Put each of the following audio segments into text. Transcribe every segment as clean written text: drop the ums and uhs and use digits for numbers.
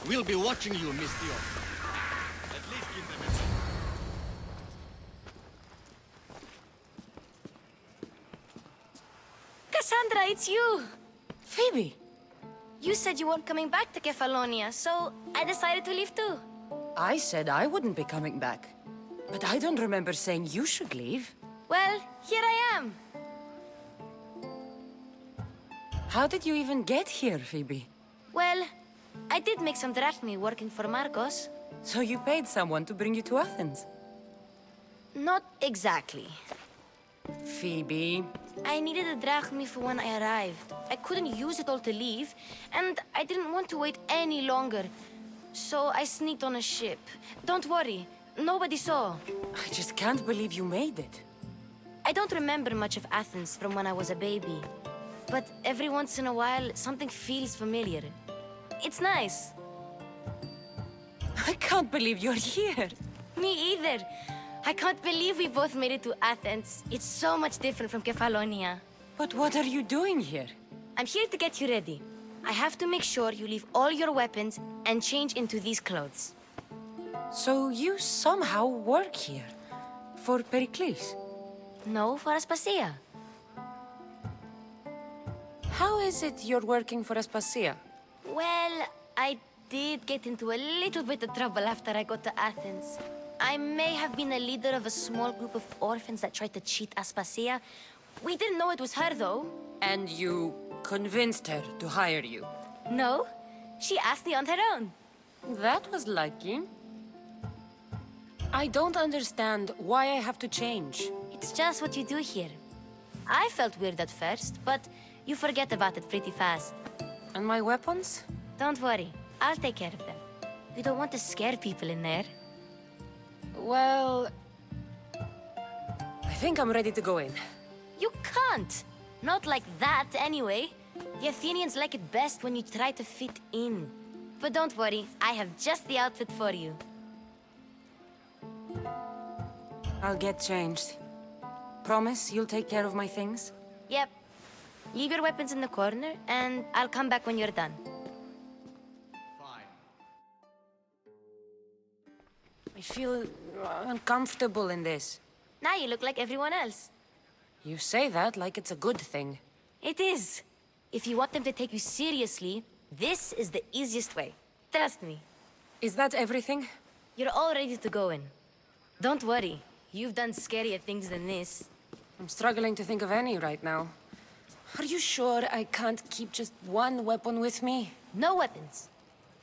We'll be watching you, Miss Dion. At least give them a... Cassandra, it's you! Phoebe! You said you weren't coming back to Kefalonia, so I decided to leave too. I said I wouldn't be coming back. But I don't remember saying you should leave. Well, here I am. How did you even get here, Phoebe? Well, I did make some drachmi working for Marcos. So you paid someone to bring you to Athens? Not exactly. Phoebe... I needed a drachmi for when I arrived. I couldn't use it all to leave, and I didn't want to wait any longer. So I sneaked on a ship. Don't worry, nobody saw. I just can't believe you made it. I don't remember much of Athens from when I was a baby. But every once in a while, something feels familiar. It's nice. I can't believe you're here. Me either. I can't believe we both made it to Athens. It's so much different from Kefalonia. But what are you doing here? I'm here to get you ready. I have to make sure you leave all your weapons and change into these clothes. So you somehow work here? For Pericles? No, for Aspasia. How is it you're working for Aspasia? Well, I did get into a little bit of trouble after I got to Athens. I may have been a leader of a small group of orphans that tried to cheat Aspasia. We didn't know it was her, though. And you convinced her to hire you? No, she asked me on her own. That was lucky. I don't understand why I have to change. It's just what you do here. I felt weird at first, but you forget about it pretty fast. And my weapons? Don't worry, I'll take care of them. We don't want to scare people in there. Well... I think I'm ready to go in. You can't! Not like that, anyway. The Athenians like it best when you try to fit in. But don't worry, I have just the outfit for you. I'll get changed. Promise you'll take care of my things? Yep. Leave your weapons in the corner, and I'll come back when you're done. Fine. I feel uncomfortable in this. Now you look like everyone else. You say that like it's a good thing. It is. If you want them to take you seriously, this is the easiest way. Trust me. Is that everything? You're all ready to go in. Don't worry. You've done scarier things than this. I'm struggling to think of any right now. Are you sure I can't keep just one weapon with me? No weapons.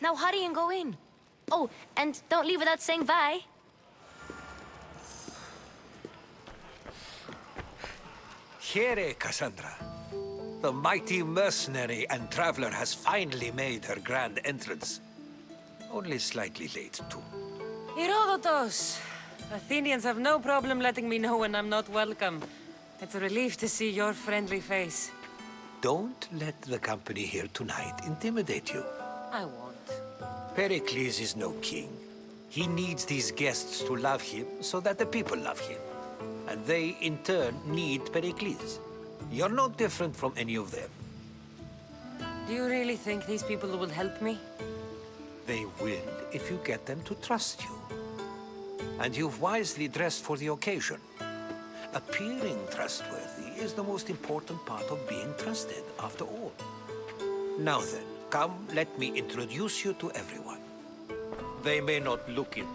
Now hurry and go in. Oh, and don't leave without saying bye. Here, Cassandra. The mighty mercenary and traveler has finally made her grand entrance. Only slightly late, too. Herodotos! Athenians have no problem letting me know when I'm not welcome. It's a relief to see your friendly face. Don't let the company here tonight intimidate you. I won't. Pericles is no king. He needs these guests to love him so that the people love him. And they, in turn, need Pericles. You're no different from any of them. Do you really think these people will help me? They will if you get them to trust you. And you've wisely dressed for the occasion. Appearing trustworthy is the most important part of being trusted, after all. Now then, come, let me introduce you to everyone. They may not look it,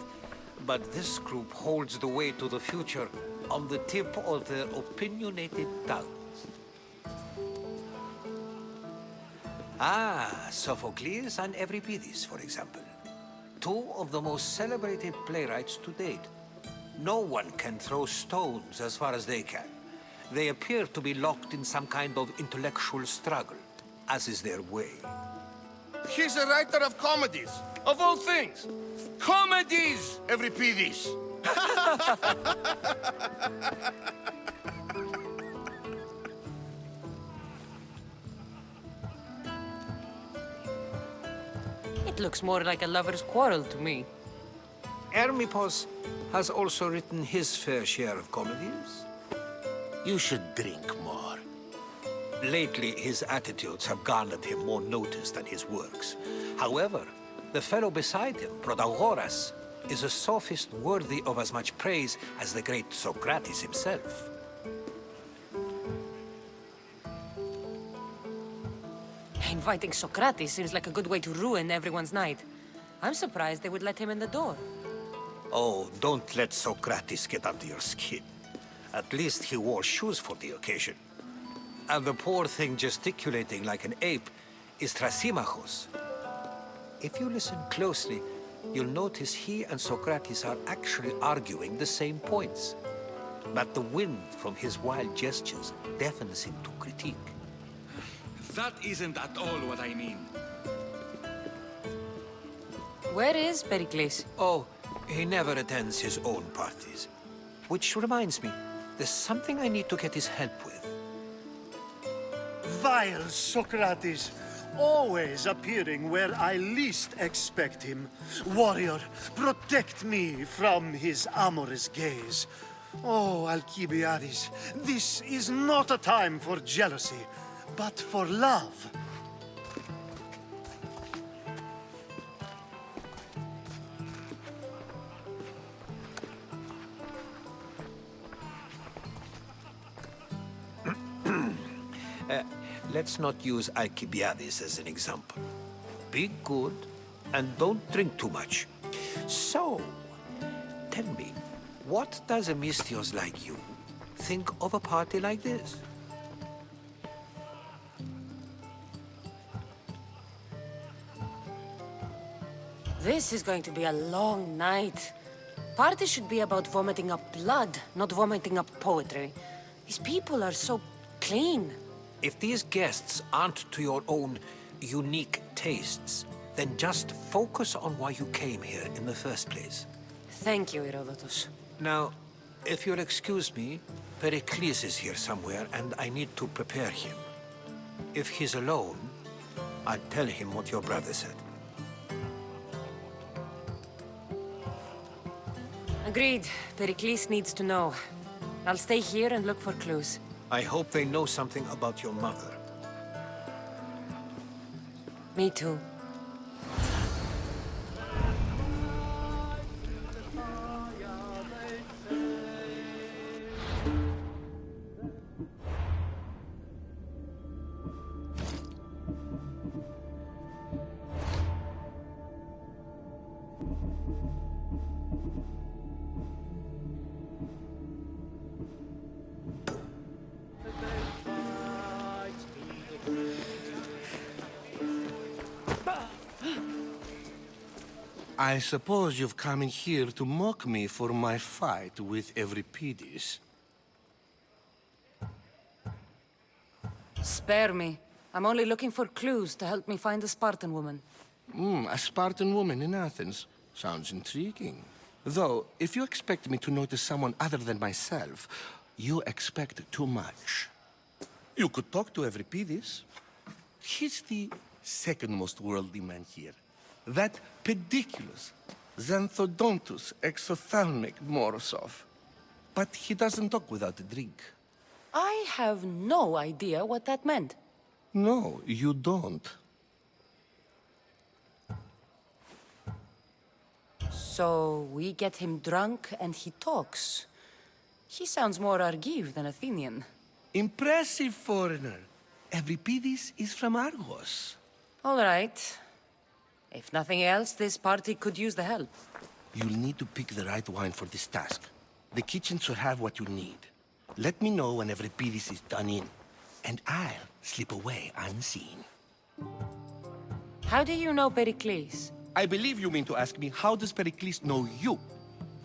but this group holds the way to the future on the tip of their opinionated tongues. Ah, Sophocles and Euripides, for example. Two of the most celebrated playwrights to date. No one can throw stones as far as they can. They appear to be locked in some kind of intellectual struggle, as is their way. He's a writer of comedies, of all things. Comedies, Euripides. It looks more like a lover's quarrel to me. Hermippos has also written his fair share of comedies. You should drink more. Lately, his attitudes have garnered him more notice than his works. However, The fellow beside him, Protagoras, is a sophist worthy of as much praise as the great Socrates himself. Inviting Socrates seems like a good way to ruin everyone's night. I'm surprised they would let him in the door. Oh, don't let Socrates get under your skin. At least he wore shoes for the occasion. And the poor thing gesticulating like an ape is Thrasymachos. If you listen closely, you'll notice he and Socrates are actually arguing the same points. But the wind from his wild gestures deafens him to critique. That isn't at all what I mean. Where is Pericles? Oh, he never attends his own parties. Which reminds me, there's something I need to get his help with. Vile Socrates, always appearing where I least expect him. Warrior, protect me from his amorous gaze. Oh, Alcibiades, this is not a time for jealousy, but for love. Let's not use Alcibiades as an example. Be good and don't drink too much. So, tell me, what does a Misthios like you think of a party like this? This is going to be a long night. Party should be about vomiting up blood, not vomiting up poetry. These people are so clean. If these guests aren't to your own unique tastes, then just focus on why you came here in the first place. Thank you, Herodotus. Now, if you'll excuse me, Pericles is here somewhere and I need to prepare him. If he's alone, I'll tell him what your brother said. Agreed. Pericles needs to know. I'll stay here and look for clues. I hope they know something about your mother. Me too. I suppose you've come in here to mock me for my fight with Euripides. Spare me. I'm only looking for clues to help me find a Spartan woman. A Spartan woman in Athens. Sounds intriguing. Though, if you expect me to notice someone other than myself, you expect too much. You could talk to Euripides. He's the second most worldly man here. That pediculous Xanthodontus exophthalmic Morosov. But he doesn't talk without a drink. I have no idea what that meant. No, you don't. So we get him drunk and he talks. He sounds more Argive than Athenian. Impressive, foreigner. Euripides is from Argos. All right. If nothing else, this party could use the help. You'll need to pick the right wine for this task. The kitchen should have what you need. Let me know when Euripides is done in, and I'll slip away unseen. How do you know Pericles? I believe you mean to ask me, how does Pericles know you?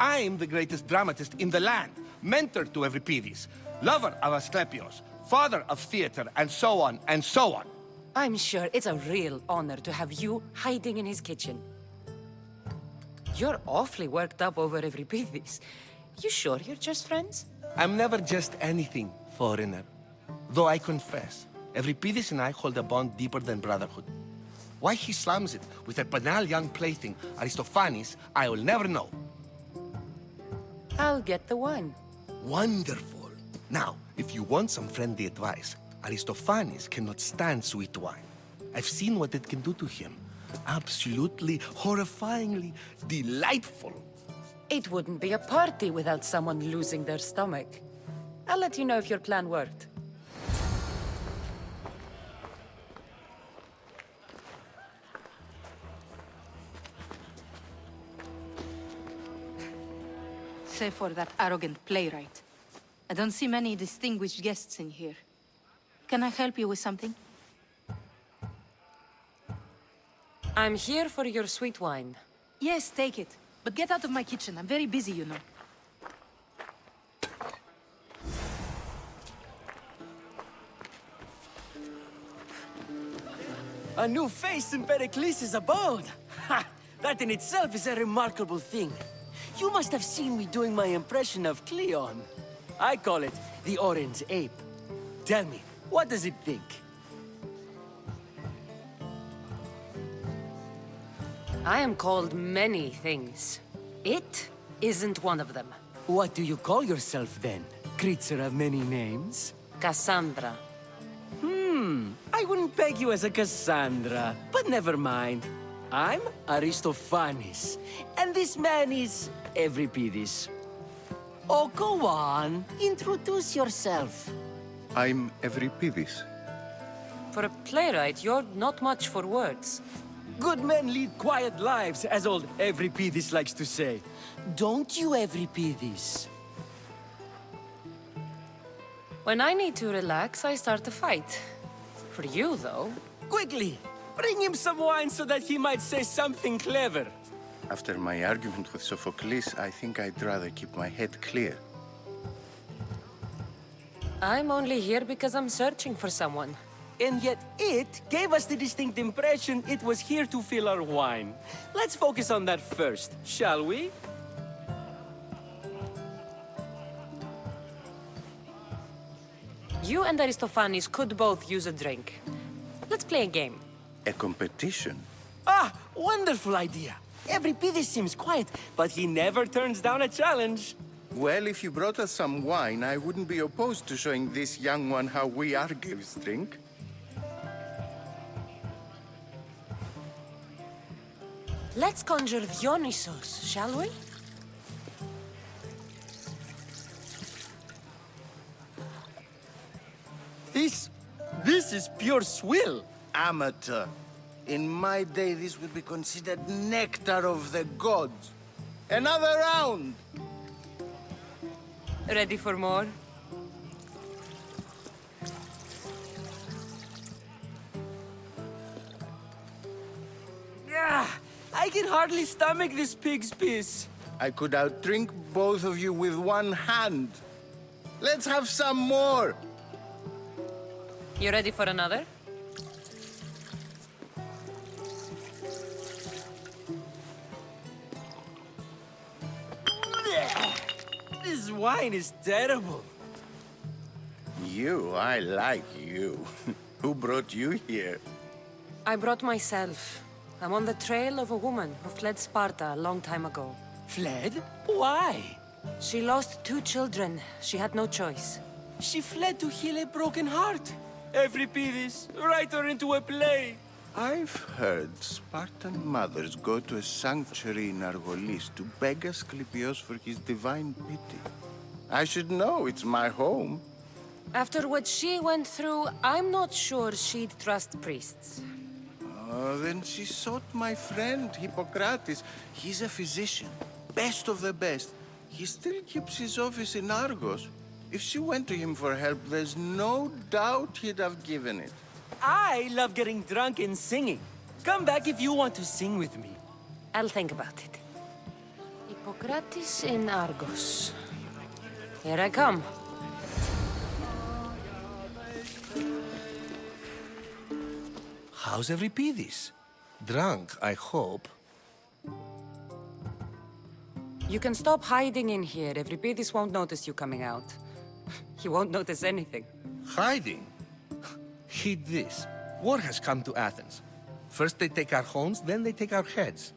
I'm the greatest dramatist in the land, mentor to Euripides, lover of Asclepios, father of theater, and so on, and so on. I'm sure it's a real honor to have you hiding in his kitchen. You're awfully worked up over Euripides. You sure you're just friends? I'm never just anything, foreigner. Though I confess, Euripides and I hold a bond deeper than brotherhood. Why he slams it with a banal young plaything, Aristophanes, I will never know. I'll get the wine. Wonderful. Now, if you want some friendly advice, Aristophanes cannot stand sweet wine. I've seen what it can do to him. Absolutely, horrifyingly delightful. It wouldn't be a party without someone losing their stomach. I'll let you know if your plan worked. Save for that arrogant playwright. I don't see many distinguished guests in here. Can I help you with something? I'm here for your sweet wine. Yes, take it. But get out of my kitchen. I'm very busy, you know. A new face in Pericles' abode! Ha! That in itself is a remarkable thing. You must have seen me doing my impression of Cleon. I call it the Orange Ape. Tell me, what does it think? I am called many things. It isn't one of them. What do you call yourself then? Creature of many names? Cassandra. I wouldn't peg you as a Cassandra, but never mind. I'm Aristophanes, and this man is Euripides. Oh, go on. Introduce yourself. I'm Euripides. For a playwright, you're not much for words. Good men lead quiet lives, as old Euripides likes to say. Don't you, Euripides? When I need to relax, I start a fight. For you, though, Quickly, bring him some wine so that he might say something clever. After my argument with Sophocles, I think I'd rather keep my head clear. I'm only here because I'm searching for someone. And yet it gave us the distinct impression it was here to fill our wine. Let's focus on that first, shall we? You and Aristophanes could both use a drink. Let's play a game. A competition? Ah, wonderful idea. Euripides seems quiet, but he never turns down a challenge. Well, if you brought us some wine, I wouldn't be opposed to showing this young one how we Argives drink. Let's conjure Dionysos, shall we? This is pure swill. Amateur. In my day, this would be considered nectar of the gods. Another round! Ready for more? Yeah, I can hardly stomach this pig's piss. I could outdrink both of you with one hand. Let's have some more! You ready for another? This wine is terrible. You, I like you. Who brought you here? I brought myself. I'm on the trail of a woman who fled Sparta a long time ago. Fled? Why? She lost 2 children. She had no choice. She fled to heal a broken heart. Euripides, write her into a play. I've heard Spartan mothers go to a sanctuary in Argolis to beg Asclepios for his divine pity. I should know, it's my home. After what she went through, I'm not sure she'd trust priests. Then she sought my friend, Hippocrates. He's a physician, best of the best. He still keeps his office in Argos. If she went to him for help, there's no doubt he'd have given it. I love getting drunk and singing. Come back if you want to sing with me. I'll think about it. Hippocrates in Argos. Here I come. How's Euripides? Drunk, I hope. You can stop hiding in here. Euripides won't notice you coming out. He won't notice anything. Hiding? Heed this. War has come to Athens. First they take our homes, then they take our heads.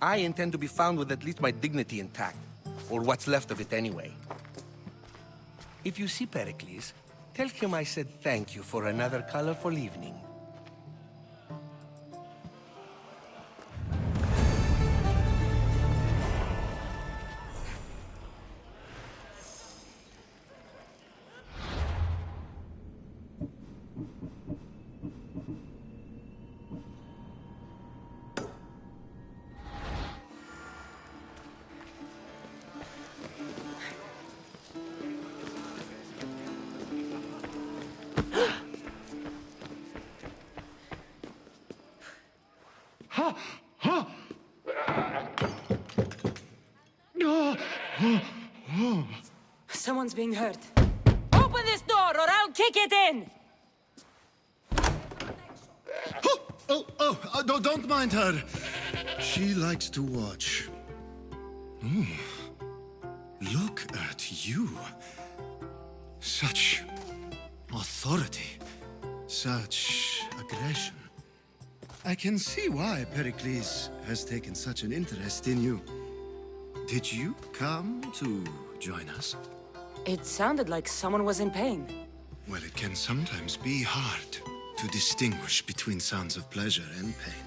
I intend to be found with at least my dignity intact. Or what's left of it anyway. If you see Pericles, tell him I said thank you for another colorful evening. Someone's being hurt. Open this door or I'll kick it in! Don't mind her. She likes to watch. Look at you. Such authority. Such aggression. I can see why Pericles has taken such an interest in you. Did you come to join us? It sounded like someone was in pain. Well, it can sometimes be hard to distinguish between sounds of pleasure and pain.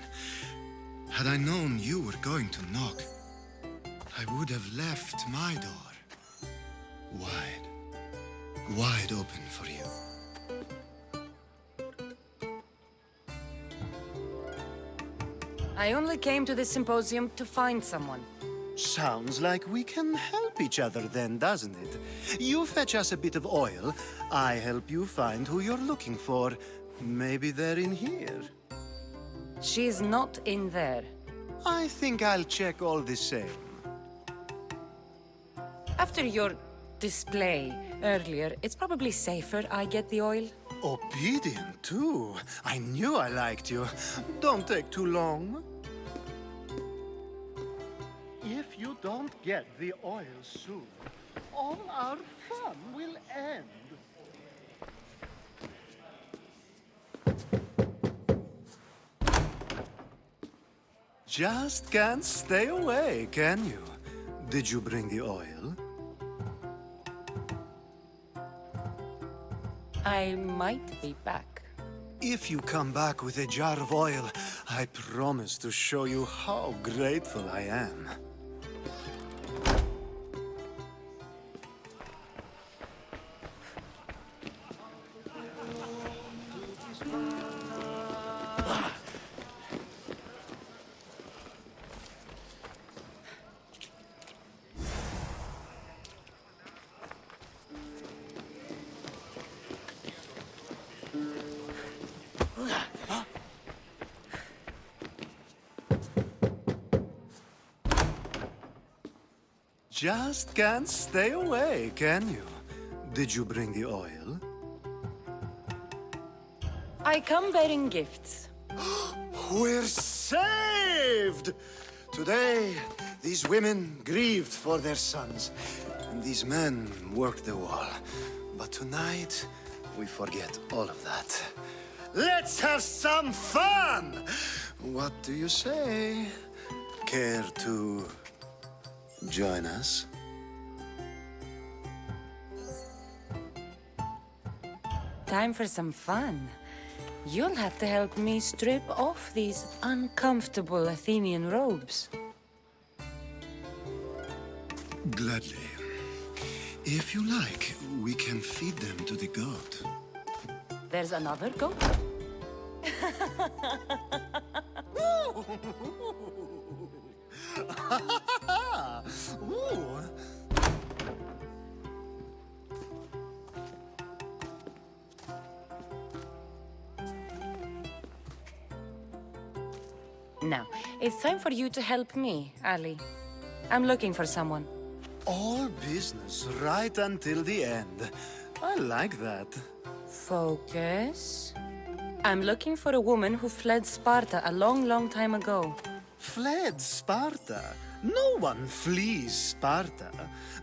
Had I known you were going to knock, I would have left my door wide open for you. I only came to this symposium to find someone. Sounds like we can help each other then, doesn't it? You fetch us a bit of oil, I help you find who you're looking for. Maybe they're in here. She's not in there. I think I'll check all the same. After your display earlier, it's probably safer I get the oil. Obedient, too. I knew I liked you. Don't take too long. If you don't get the oil soon, all our fun will end. Just can't stay away, can you? Did you bring the oil? I might be back. If you come back with a jar of oil, I promise to show you how grateful I am. Just can't stay away, can you? Did you bring the oil? I come bearing gifts. We're saved! Today, these women grieved for their sons, and these men worked the wall. But tonight, we forget all of that. Let's have some fun! What do you say? Care to join us? Time for some fun. You'll have to help me strip off these uncomfortable Athenian robes. Gladly. If you like, we can feed them to the goat. There's another goat? Ooh. Now, it's time for you to help me, Ali. I'm looking for someone. All business right until the end. I like that. Focus. I'm looking for a woman who fled Sparta a long, long time ago. Fled Sparta? No one flees Sparta.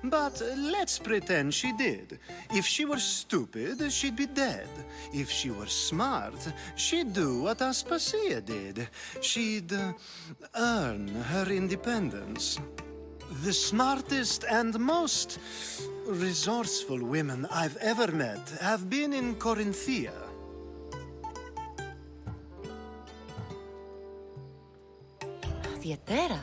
But let's pretend she did. If she were stupid, she'd be dead. If she were smart, she'd do what Aspasia did. She'd earn her independence. The smartest and most resourceful women I've ever met have been in Corinthia. Theatera?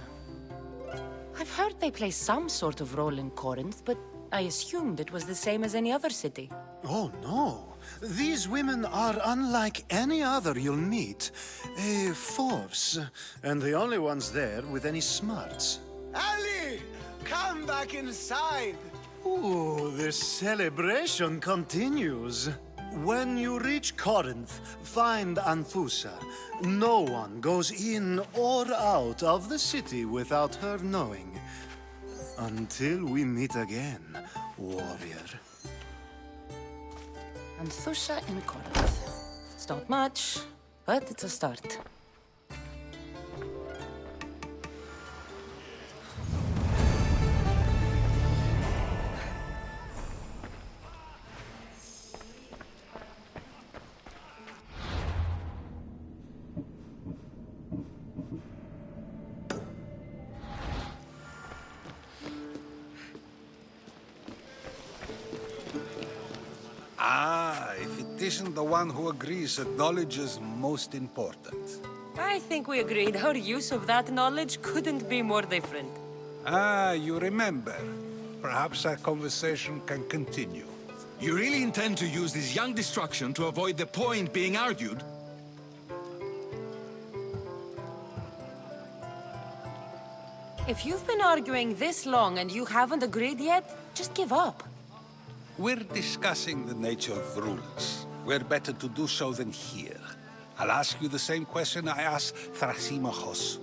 I've heard they play some sort of role in Corinth, but I assumed it was the same as any other city. Oh, no. These women are unlike any other you'll meet. A force, and the only ones there with any smarts. Ali! Come back inside! Ooh, the celebration continues. When you reach Corinth, find Anthusa. No one goes in or out of the city without her knowing. Until we meet again, warrior. Anthusa in Corinth. It's not much, but it's a start. Ah, if it isn't the one who agrees that knowledge is most important. I think we agreed our use of that knowledge couldn't be more different. Ah, you remember. Perhaps our conversation can continue. You really intend to use this young destruction to avoid the point being argued? If you've been arguing this long and you haven't agreed yet, just give up. We're discussing the nature of rules. Where better to do so than here? I'll ask you the same question I asked Thrasymachos.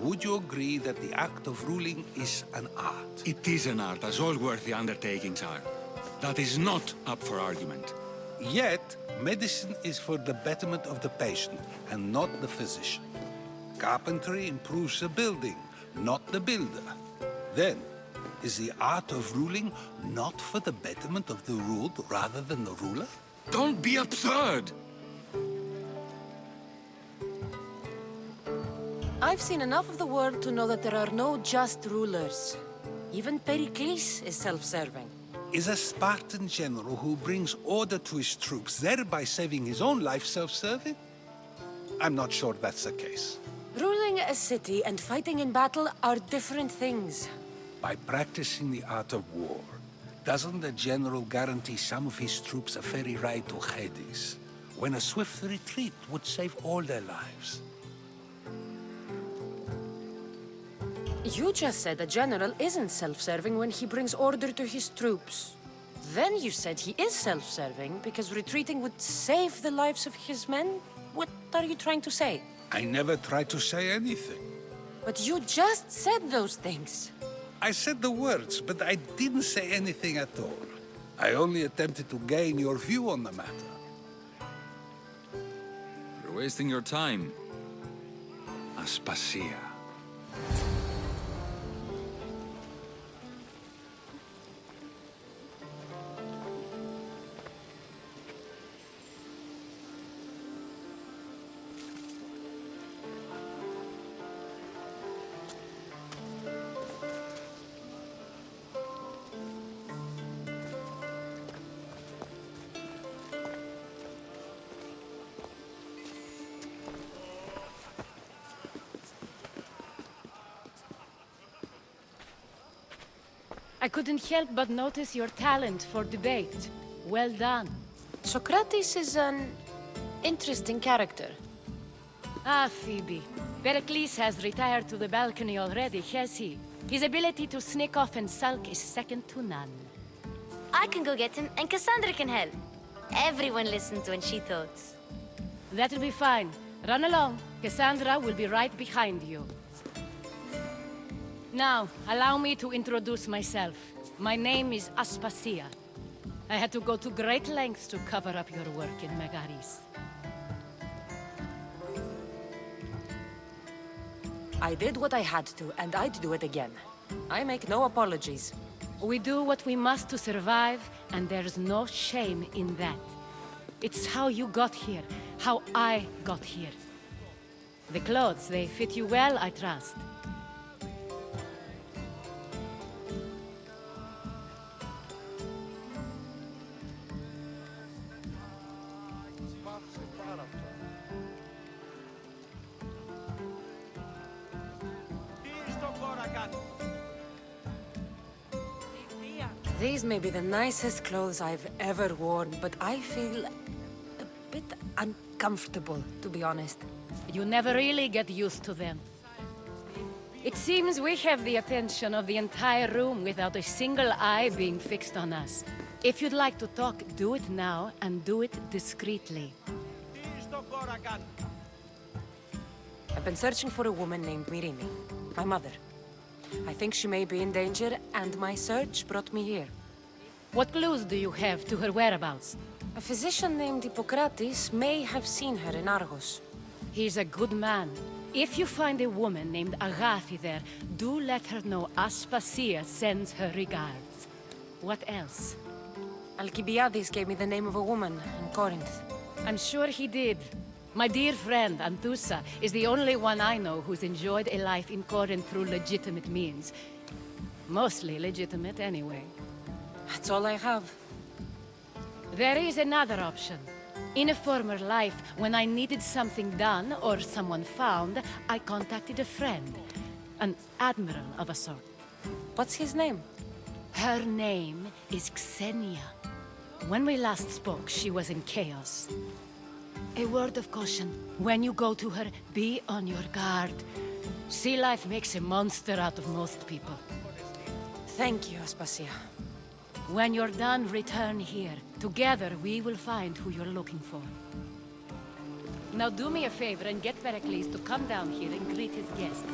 Would you agree that the act of ruling is an art? It is an art, as all worthy undertakings are. That is not up for argument. Yet, medicine is for the betterment of the patient and not the physician. Carpentry improves the building, not the builder. Then, is the art of ruling not for the betterment of the ruled rather than the ruler? Don't be absurd! I've seen enough of the world to know that there are no just rulers. Even Pericles is self-serving. Is a Spartan general who brings order to his troops, thereby saving his own life, self-serving? I'm not sure that's the case. Ruling a city and fighting in battle are different things. By practicing the art of war, doesn't the general guarantee some of his troops a ferry ride to Hades, when a swift retreat would save all their lives? You just said a general isn't self-serving when he brings order to his troops. Then you said he is self-serving because retreating would save the lives of his men? What are you trying to say? I never tried to say anything. But you just said those things. I said the words, but I didn't say anything at all. I only attempted to gain your view on the matter. You're wasting your time. Aspasia. I couldn't help but notice your talent for debate. Well done. Socrates is an interesting character. Ah, Phoebe. Pericles has retired to the balcony already, has he? His ability to sneak off and sulk is second to none. I can go get him, and Cassandra can help. Everyone listens when she talks. That'll be fine. Run along. Cassandra will be right behind you. Now, allow me to introduce myself. My name is Aspasia. I had to go to great lengths to cover up your work in Megaris. I did what I had to, and I'd do it again. I make no apologies. We do what we must to survive, and there's no shame in that. It's how you got here, how I got here. The clothes, they fit you well, I trust. These may be the nicest clothes I've ever worn, but I feel a bit uncomfortable, to be honest. You never really get used to them. It seems we have the attention of the entire room without a single eye being fixed on us. If you'd like to talk, do it now, and do it discreetly. I've been searching for a woman named Myrrine, my mother. I think she may be in danger, and my search brought me here. What clues do you have to her whereabouts? A physician named Hippocrates may have seen her in Argos. He's a good man. If you find a woman named Agathi there, do let her know Aspasia sends her regards. What else? Alcibiades gave me the name of a woman in Corinth. I'm sure he did. My dear friend, Anthusa, is the only one I know who's enjoyed a life in Corinth through legitimate means. Mostly legitimate, anyway. That's all I have. There is another option. In a former life, when I needed something done or someone found, I contacted a friend. An admiral of a sort. What's his name? Her name is Xenia. When we last spoke, she was in chaos. A word of caution. When you go to her, be on your guard. Sea life makes a monster out of most people. Thank you, Aspasia. When you're done, return here. Together, we will find who you're looking for. Now do me a favor and get Pericles to come down here and greet his guests.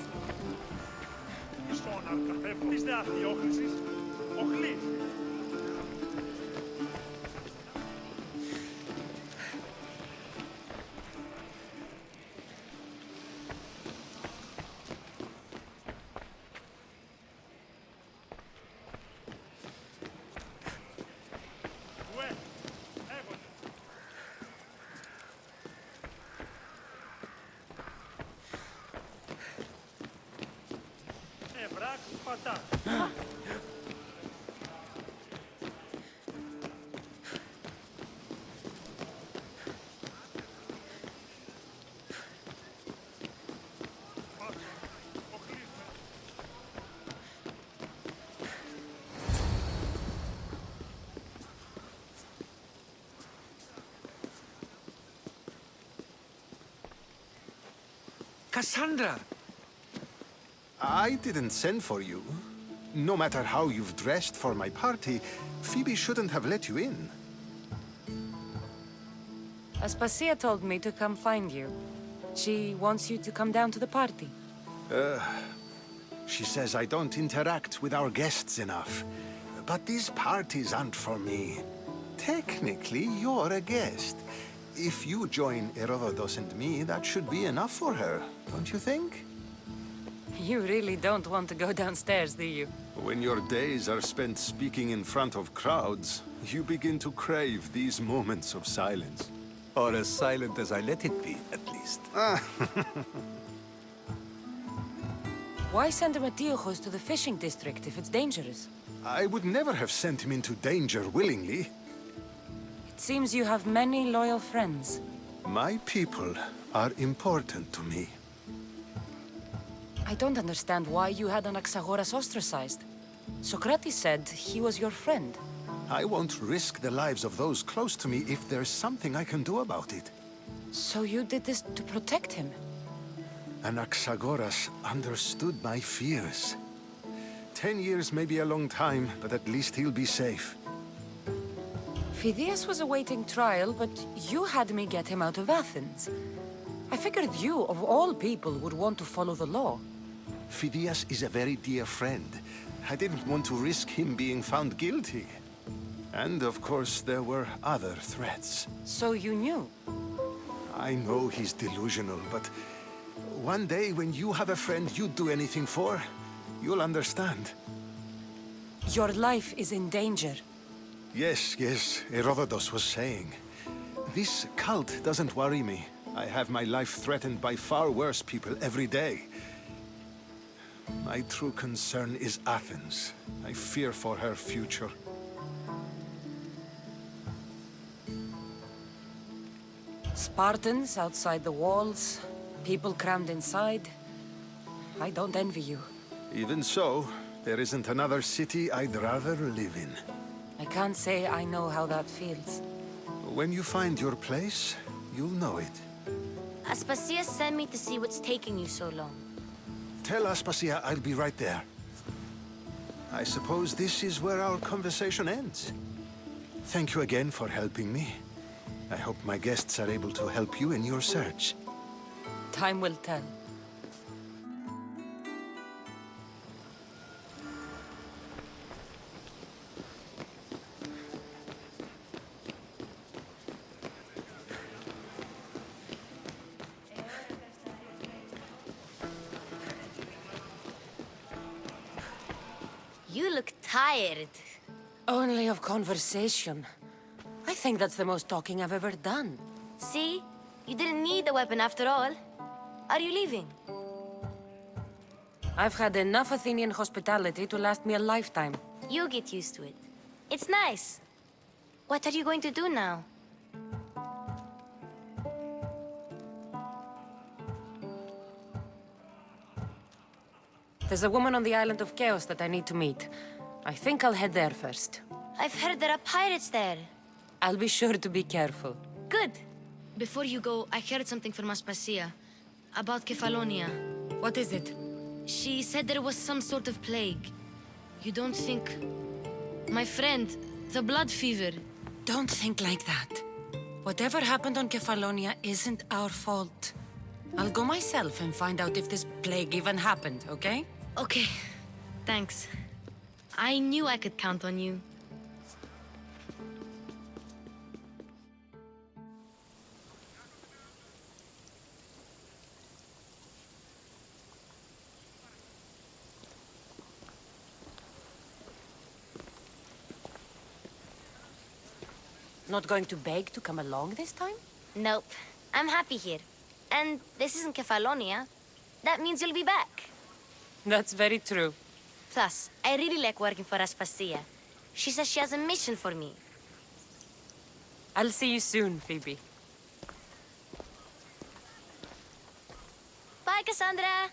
Cassandra! I didn't send for you. No matter how you've dressed for my party, Phoebe shouldn't have let you in. Aspasia told me to come find you. She wants you to come down to the party. She says I don't interact with our guests enough. But these parties aren't for me. Technically, you're a guest. If you join Herodotus and me, that should be enough for her, don't you think? You really don't want to go downstairs, do you? When your days are spent speaking in front of crowds, you begin to crave these moments of silence. Or as silent as I let it be, at least. Why send Metiochos to the fishing district if it's dangerous? I would never have sent him into danger willingly. It seems you have many loyal friends. My people are important to me. I don't understand why you had Anaxagoras ostracized. Socrates said he was your friend. I won't risk the lives of those close to me if there's something I can do about it. So you did this to protect him? Anaxagoras understood my fears. 10 years may be a long time, but at least he'll be safe. Phidias was awaiting trial, but you had me get him out of Athens. I figured you, of all people, would want to follow the law. Phidias is a very dear friend. I didn't want to risk him being found guilty. And of course, there were other threats. So you knew? I know he's delusional, but one day when you have a friend you'd do anything for, you'll understand. Your life is in danger. Yes, Herodotus was saying. This cult doesn't worry me. I have my life threatened by far worse people every day. My true concern is Athens. I fear for her future. Spartans outside the walls, people crammed inside. I don't envy you. Even so, there isn't another city I'd rather live in. I can't say I know how that feels. When you find your place, you'll know it. Aspasia sent me to see what's taking you so long. Tell Aspasia I'll be right there. I suppose this is where our conversation ends. Thank you again for helping me. I hope my guests are able to help you in your search. Time will tell. You look tired. Only of conversation. I think that's the most talking I've ever done. See? You didn't need the weapon after all. Are you leaving? I've had enough Athenian hospitality to last me a lifetime. You'll get used to it. It's nice. What are you going to do now? There's a woman on the island of Chaos that I need to meet. I think I'll head there first. I've heard there are pirates there. I'll be sure to be careful. Good. Before you go, I heard something from Aspasia. About Kefalonia. What is it? She said there was some sort of plague. You don't think... My friend, the blood fever. Don't think like that. Whatever happened on Kefalonia isn't our fault. I'll go myself and find out if this plague even happened, okay? Okay. Thanks. I knew I could count on you. Not going to beg to come along this time? Nope. I'm happy here. And this isn't Kefalonia. That means you'll be back. That's very true. Plus, I really like working for Aspasia. She says she has a mission for me. I'll see you soon, Phoebe. Bye, Cassandra!